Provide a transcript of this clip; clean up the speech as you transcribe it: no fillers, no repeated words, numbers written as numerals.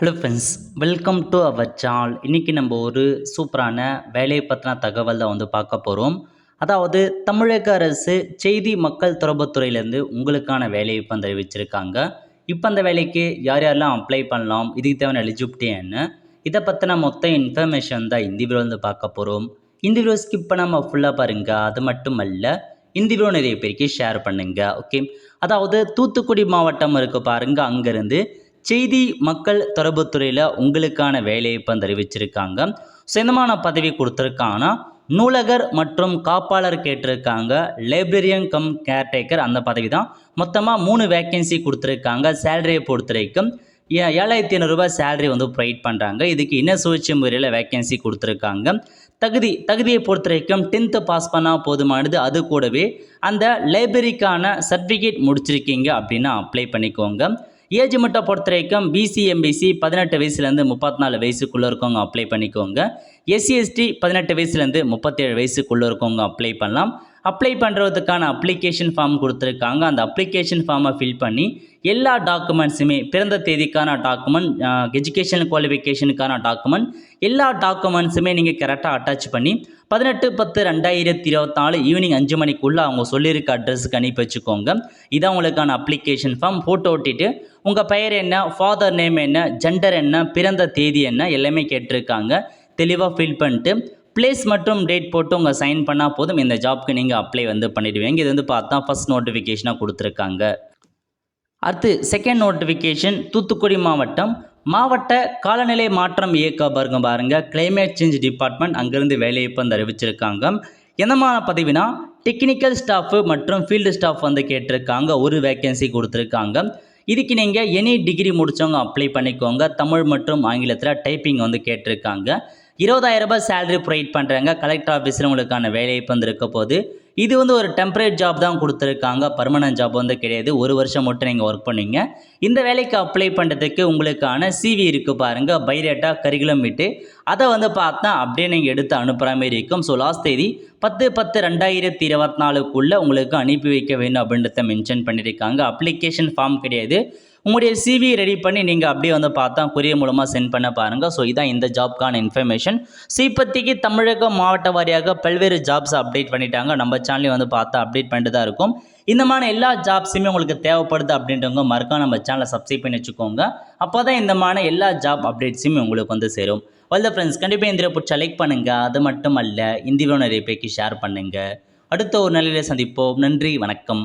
Hello friends, welcome to our channel. இன்றைக்கி நம்ம ஒரு சூப்பரான வேலையை பற்றின தகவல் தான் வந்து பார்க்க போகிறோம். அதாவது தமிழக அரசு செய்தி மக்கள் தொடர்புத்துறையிலேருந்து உங்களுக்கான வேலையை இப்போ அறிவிச்சிருக்காங்க. இப்போ அந்த வேலைக்கு யார் யாரெல்லாம் அப்ளை பண்ணலாம், இதுக்கு தேவையான எலிஜிபிலிட்டி என்ன, இதை பற்றின மொத்த இன்ஃபர்மேஷன் தான் இந்த வீடியோ வந்து பார்க்க போகிறோம். இந்த வீடியோ ஸ்கிப் பண்ணாமல் ஃபுல்லாக பாருங்கள். அது மட்டும் அல்ல, இந்த வீடியோ நிறைய பேருக்கு ஷேர் பண்ணுங்கள். ஓகே, அதாவது தூத்துக்குடி மாவட்டம் இருக்குது பாருங்கள், அங்கேருந்து செய்தி மக்கள் தொடர்புத்துறையில் உங்களுக்கான வேலையை இப்போ அறிவிச்சிருக்காங்க. சொந்தமான பதவி கொடுத்துருக்காங்கன்னா நூலகர் மற்றும் காப்பாளர் கேட்டிருக்காங்க. லைப்ரரியன் கம் கேர்டேக்கர் அந்த பதவி தான். மொத்தமாக 3 வேக்கன்சி கொடுத்துருக்காங்க. சேலரியை பொறுத்த வரைக்கும் 7,500 சேலரி வந்து ப்ரொவைட் பண்ணுறாங்க. இதுக்கு இன்ன சுழற்சி முறையில் வேக்கன்சி கொடுத்துருக்காங்க. தகுதியை பொறுத்த வரைக்கும் 10th பாஸ் பண்ணால் போதுமானது. அது கூடவே அந்த லைப்ரரிக்கான சர்டிஃபிகேட் முடிச்சிருக்கீங்க அப்படின்னா அப்ளை பண்ணிக்கோங்க. ஏஜ் மட்டும் பொறுத்த வரைக்கும் பிசி எம்பிசி 18 வயசுலேருந்து 34 வயசுக்குள்ளே இருக்கவங்க அப்ளை பண்ணிக்கோங்க. எஸ்சி எஸ்டி 18 வயசுலேருந்து 37 வயசுக்குள்ளே இருக்கவங்க அப்ளை பண்ணலாம். அப்ளை பண்ணுறதுக்கான அப்ளிகேஷன் ஃபார்ம் கொடுத்துருக்காங்க. அந்த அப்ளிகேஷன் ஃபார்மை ஃபில் பண்ணி எல்லா டாக்குமெண்ட்ஸுமே, பிறந்த தேதிக்கான டாக்குமெண்ட், எஜுகேஷன் குவாலிஃபிகேஷனுக்கான டாக்குமெண்ட், எல்லா டாக்குமெண்ட்ஸுமே நீங்கள் கரெக்டாக அட்டாச் பண்ணி 18/10/2024 ஈவினிங் 5 மணிக்குள்ளே அவங்க சொல்லியிருக்க அட்ரஸுக்கு அனுப்பி வச்சுக்கோங்க. இதான் உங்களுக்கான அப்ளிகேஷன் ஃபார்ம். ஃபோட்டோ ஒட்டிட்டு உங்கள் பெயர் என்ன, ஃபாதர் நேம் என்ன, ஜெண்டர் என்ன, பிறந்த தேதி என்ன எல்லாமே கேட்டிருக்காங்க. தெளிவாக ஃபில் பண்ணிட்டு பிளேஸ் மற்றும் டேட் போட்டு உங்கள் சைன் பண்ணால் போதும். இந்த ஜாப்க்கு நீங்கள் அப்ளை வந்து பண்ணிவிடுவீங்க. இது வந்து பார்த்தா ஃபஸ்ட் நோட்டிஃபிகேஷனாக கொடுத்துருக்காங்க. அடுத்து செகண்ட் நோட்டிஃபிகேஷன் தூத்துக்குடி மாவட்ட காலநிலை மாற்றம் இயக்க பாருங்க கிளைமேட் சேஞ்ச் டிபார்ட்மெண்ட் அங்கேருந்து வேலையை இப்போ அறிவிச்சிருக்காங்க. என்னமான பதவினா டெக்னிக்கல் ஸ்டாஃபு மற்றும் ஃபீல்டு ஸ்டாஃப் வந்து கேட்டிருக்காங்க. ஒரு வேக்கன்சி கொடுத்துருக்காங்க. இதுக்கு நீங்கள் எனி டிகிரி முடித்தவங்க அப்ளை பண்ணிக்கோங்க. தமிழ் மற்றும் ஆங்கிலத்தில் டைப்பிங் வந்து கேட்டிருக்காங்க. 20,000 ரூபாய் சேலரி ப்ரொவைட் பண்ணுறாங்க. கலெக்டர் ஆஃபீஸில் உங்களுக்கான வேலையை இப்போ இருக்க போது. இது வந்து ஒரு டெம்பரரி ஜாப் தான் கொடுத்துருக்காங்க. பர்மனன்ட் ஜாப் வந்து கிடையாது. 1 வருஷம் மட்டும் நீங்கள் ஒர்க் பண்ணுவீங்க. இந்த வேலைக்கு அப்ளை பண்ணுறதுக்கு உங்களுக்கான சிவி இருக்குது பாருங்கள், பைடேட்டா, கரிக்குலம் விட்டு அதை வந்து பார்த்தா அப்படியே நீங்கள் எடுத்து அனுப்புகிற மாதிரி இருக்கும். ஸோ லாஸ்ட் தேதி 10/10/2024 உங்களுக்கு அனுப்பி வைக்க வேணும் அப்படின்றத மென்ஷன் பண்ணியிருக்காங்க. அப்ளிகேஷன் ஃபார்ம் கிடையாது. உங்களுடைய சிவி ரெடி பண்ணி நீங்கள் அப்படியே வந்து பார்த்தா கொரியர் மூலமாக சென்ட் பண்ண பாருங்கள். ஸோ இதான் இந்த ஜாப்க்கான இன்ஃபர்மேஷன். ஸோ இப்போதைக்கு தமிழக மாவட்ட வாரியாக பல்வேறு ஜாப்ஸ் அப்டேட் பண்ணிட்டாங்க. நம்ம சேனலையும் வந்து பார்த்தா அப்டேட் பண்ணிட்டு தான் இருக்கும். இந்த மாதிரி எல்லா ஜாப்ஸுமே உங்களுக்கு தேவைப்படுது அப்படின்றவங்க மறக்காம நம்ம சேனலை சப்ஸ்கிரைப் பண்ணி வச்சுக்கோங்க. அப்போ தான் இந்த மாதிரி எல்லா ஜாப் அப்டேட்ஸுமே உங்களுக்கு வந்து சேரும். வெல் ஃப்ரெண்ட்ஸ், கண்டிப்பாக இந்த பிடிச்சா லைக் பண்ணுங்கள். அது மட்டும் அல்ல, இந்த வீடியோ நிறைய பேருக்கு ஷேர் பண்ணுங்கள். அடுத்த ஒரு நிலையில் சந்திப்போம். நன்றி, வணக்கம்.